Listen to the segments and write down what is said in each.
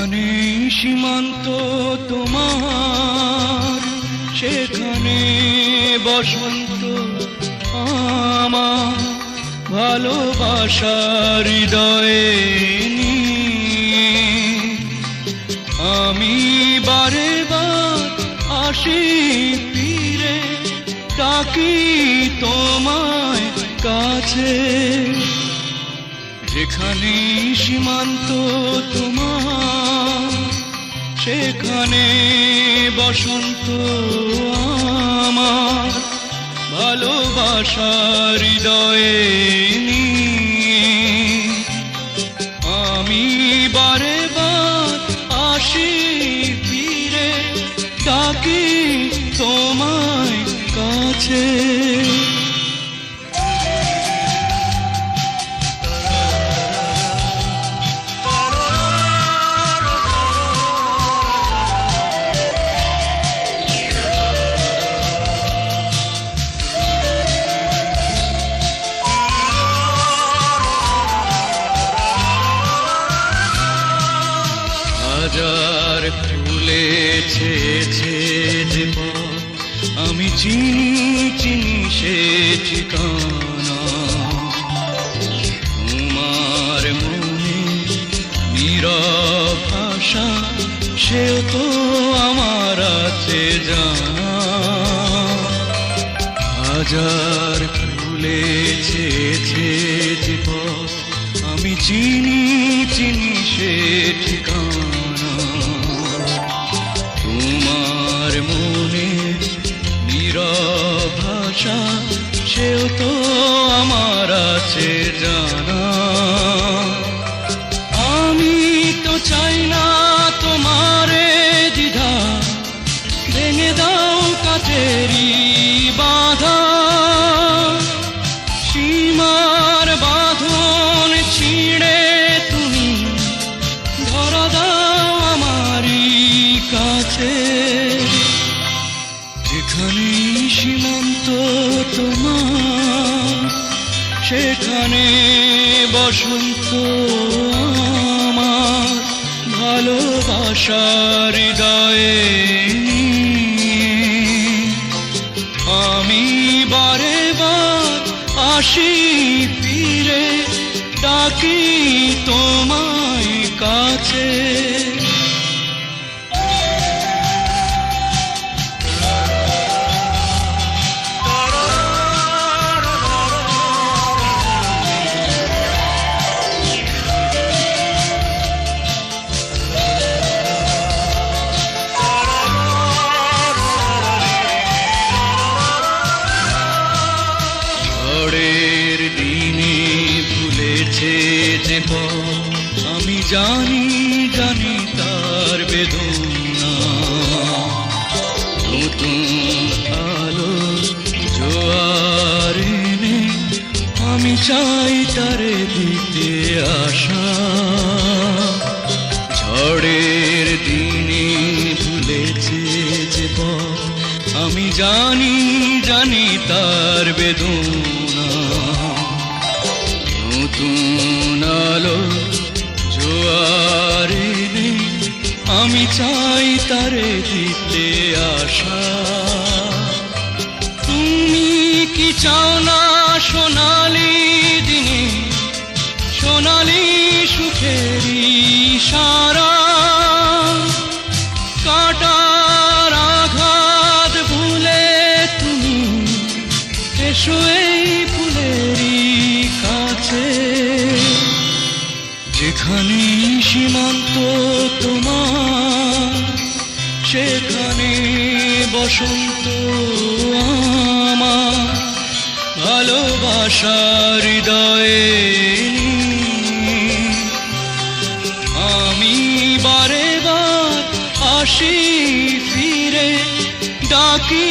যেখানে সীমান্ত তোমার, সেখানে বসন্ত আমার, ভালোবাসার হৃদয়ে নিয়ে আমি বারে বার আসি ফিরে, ডাকি তোমায় কাছে। যেখানে সীমান্ত তোমার, সেখানে বসন্ত আমার, ভালোবাসার হৃদয়ে নিয়ে আমি বারে বার আসি ফিরে, ডাকি তোমায় কাছে। হাজার ফুলে ছেয়েছে যে পথ, আমি চিনি চিনি সে ঠিকানা। তোমার মনে নীরব ভাষা, সেও তো আমার আছে জানা। হাজার ফুলে ছেয়েছে যে পথ, আমি চিনি চিনি সে ঠিকানা। তোমার মনে নীরব ভাষা, সেও তো আমার আছে জানা। আমি তো চাই না তোমারে দ্বিধা, ভেঙে দাও কাঠেরই বাধা। সীমার বাঁধন ছিঁড়ে তুমি ধরা দাও আমারই কাছে। যেখানে সীমান্ত তোমার, সেখানে বসন্ত আমার, ভালোবাসার হৃদয়ে নিয়ে আমি বারে বার আসি ফিরে, ডাকি তোমায় কাছে। ঝড়ের দিনে ভুলেছে যে পথ, আমি জানি জানি তার বেদনা। নতুন আলো জোয়ার এনে আমি চাই তারে দিতে আশা। ঝড়ের দিনে ভুলেছে যে পথ, আমি জানি জানি তার বেদনা। নতুন আলো জোয়ার এনে আমি চাই তারে দিতে আশা। তুমি কি চাও না সোনালি দিনে, সোনালি সুখেরই সারা। কাটার আঘাত ভুলে তুমি এসো এই ফুলেরই কাছে। যেখানে সীমান্ত তোমার, সেখানে বসন্ত আমার, ভালোবাসার হৃদয়ে নিয়ে আমি বারে বার আসি ফিরে, ডাকি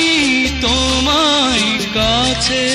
তোমায় কাছে।